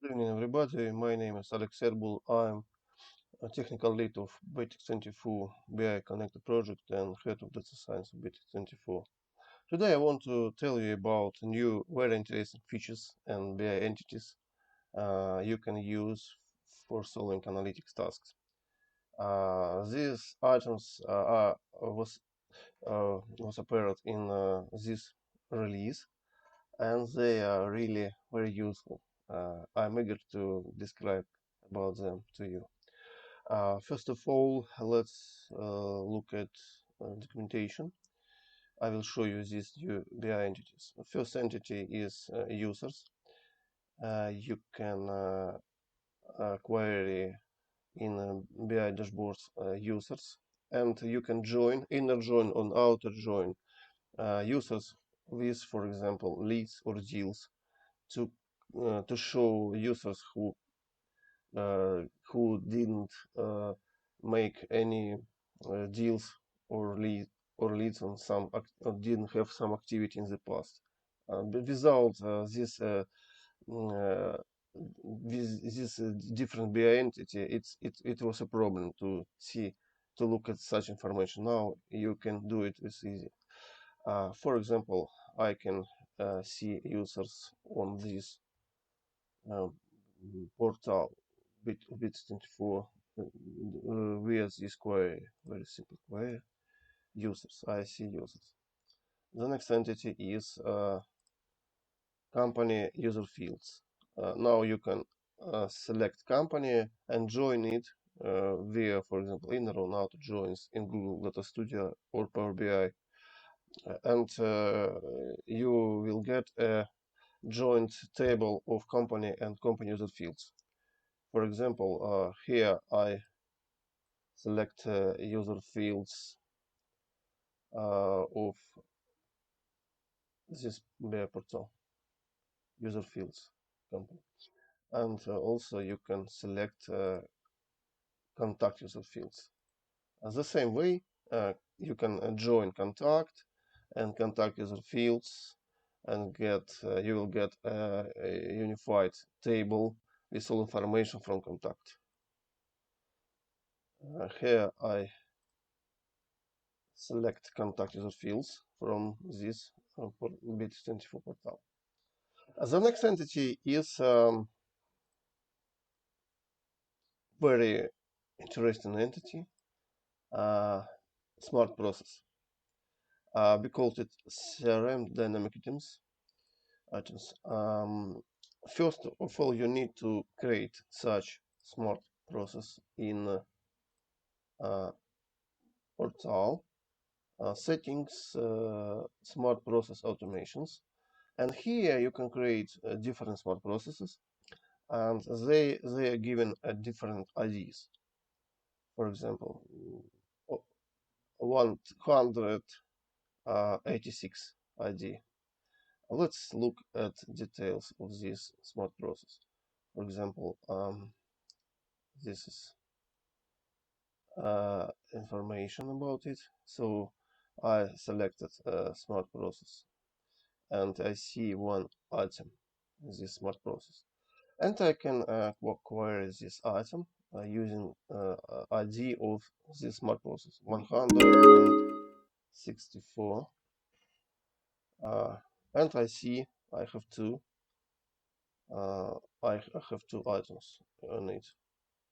Good evening, everybody. My name is Alex Erbul. I'm a technical lead of BTX24 BI Connector project and head of data science of BTX24. Today, I want to tell you about new very interesting features and BI entities you can use for solving analytics tasks. These items was appeared in this release, and they are really very useful. I'm eager to describe about them to you. First of all, let's look at documentation. I will show you these new BI entities. The first entity is users. You can query in BI dashboards users, and you can join, inner join or outer join users with, for example, leads or deals to show users who didn't make any deals or leads on some or didn't have some activity in the past. But without mm, uh, this different BI entity, it was a problem to look at such information. Now you can do it with easy. For example, I can see users on this uh, portal bit24 via this query, very simple query, users, I see users. The next entity is company user fields. Now you can select company and join it via, for example, inner or outer joins in Google Data Studio or Power BI. And you will get a joint table of company and company user fields. For example, here I select user fields of this BI portal, user fields company. And also you can select contact user fields. The same way, you can join contact and contact user fields and you will get a unified table with all information from contact. Here I select contact user fields from this bit24 portal. The next entity is very interesting entity, smart process. We called it CRM dynamic items. First of all, you need to create such smart process in portal settings, smart process automations, and here you can create different smart processes, and they are given different IDs. For example, 186 ID. Let's look at details of this smart process. For example, this is information about it. So I selected a smart process and I see one item in this smart process. And I can query this item using ID of this smart process 164. And I see I have two. I have two items on it.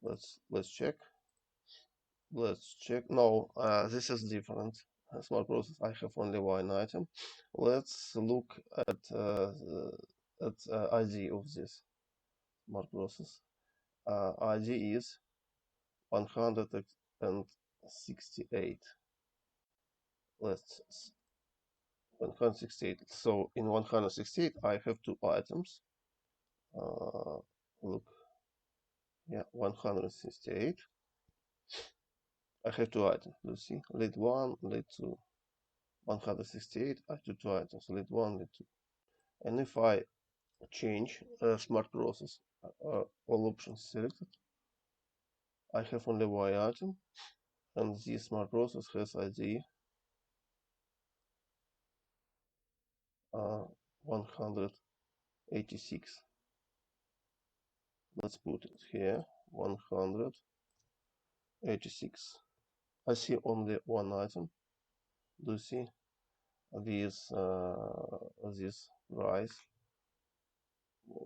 Let's check. Let's check. No, this is different. Smart process. I have only one item. Let's look at ID of this smart process. ID is 168. Let's 168. So in 168, I have two items. Look, yeah, 168. I have two items. Let's see, lead one, lead two. 168. I have two items. Lead one, lead two. And if I change smart process, all options selected, I have only one item, and this smart process has ID 186. Let's put it here, 186. I see only one item. Do you see this price?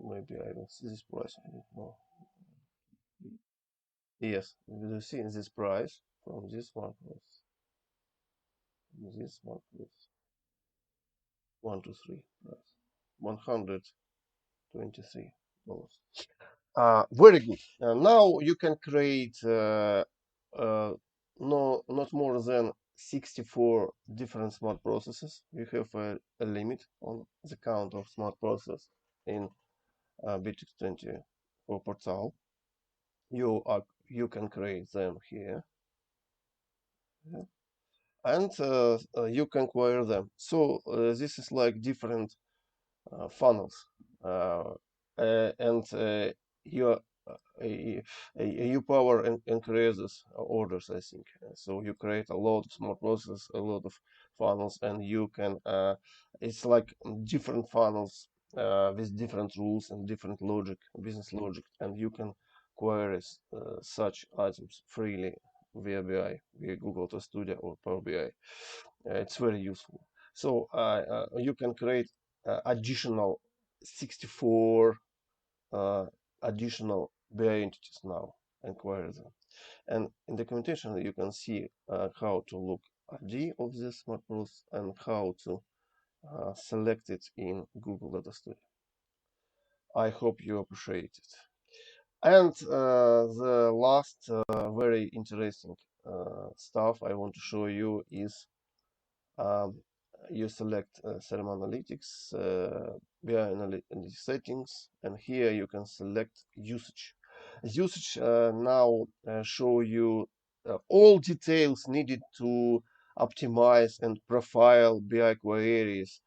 Maybe I will see this price. I don't know. Yes, do you see this price from this one plus this one plus 123 price? $123. Very good. Now you can create uh, not more than 64 different smart processes. We have a limit on the count of smart processes in BTX24 portal. You can create them here, yeah, and you can query them. So this is like different funnels, uh, and you you power and creates orders, I think. So you create a lot of small processes, a lot of funnels, and you can it's like different funnels with different rules and different logic, business logic, and you can query such items freely via BI, via Google Data Studio or Power BI. It's very useful. So you can create additional 64 additional BI entities now and query them. And in documentation, you can see how to look ID of this smart process and how to select it in Google Data Studio. I hope you appreciate it. And the last very interesting stuff I want to show you is um, you select Serum Analytics, BI Analytics settings, and here you can select usage. Usage now show you all details needed to optimize and profile BI queries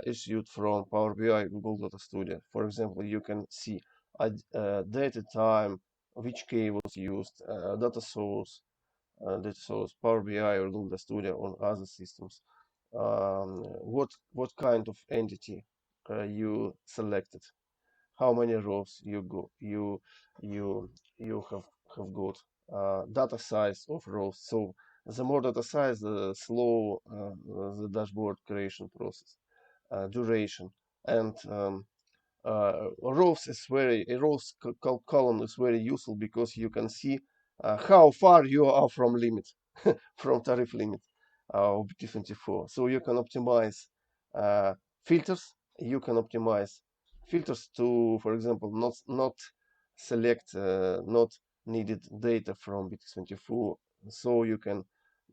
issued from Power BI Google Data Studio. For example, you can see data time, which key was used, data source, Power BI or Google Studio on other systems. What kind of entity you selected, how many rows you have got, data size of rows. So the more data size, the slow the dashboard creation process, duration, and rows is very a rows column is very useful because you can see how far you are from limit, from tariff limit of BT24. So you can optimize uh, filters. You can optimize filters to, for example, not select not needed data from BT24. So you can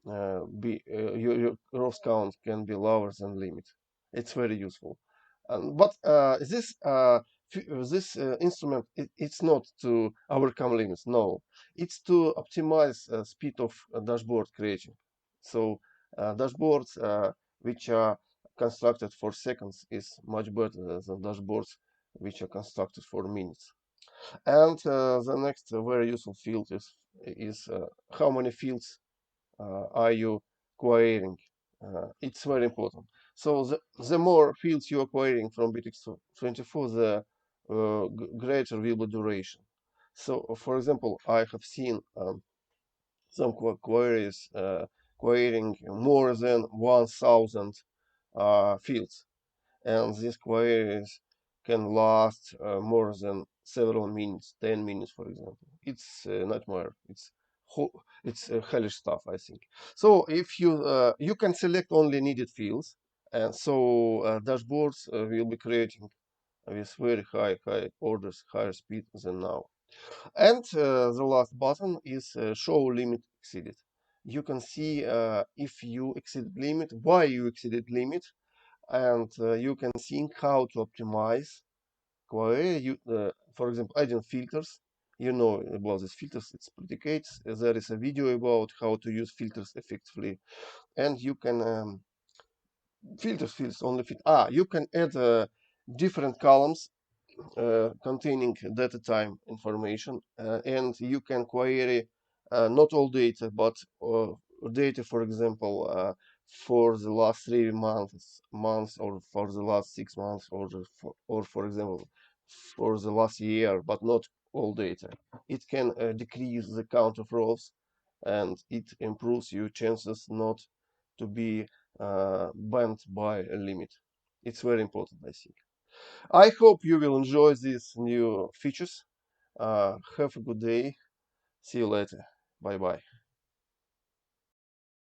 your rows count can be lower than limit. It's very useful. But this instrument, it's not to overcome limits. No, it's to optimize speed of dashboard creating. So dashboards which are constructed for seconds is much better than dashboards which are constructed for minutes. And the next very useful field is how many fields are you querying? It's very important. So the more fields you are querying from BTX24, the greater will be duration. So, for example, I have seen some queries querying more than 1,000 fields, and these queries can last more than several minutes, 10 minutes, for example. It's nightmare. It's hellish stuff, I think. So if you can select only needed fields, and so dashboards will be creating with very high orders, higher speed than now. And the last button is show limit exceeded. You can see if you exceeded limit, why you exceeded limit, and you can think how to optimize query. For example, adding filters. You know about these filters, it's predicates. There is a video about how to use filters effectively, and you can filters only fit. You can add different columns containing data time information, and you can query not all data, but data, for example, for the last 3 months, or for the last 6 months, or for example, for the last year, but not all data. It can decrease the count of rows, and it improves your chances not to be banned by a limit. It's very important, I think. I hope you will enjoy these new features. Have a good day. See you later. Bye bye.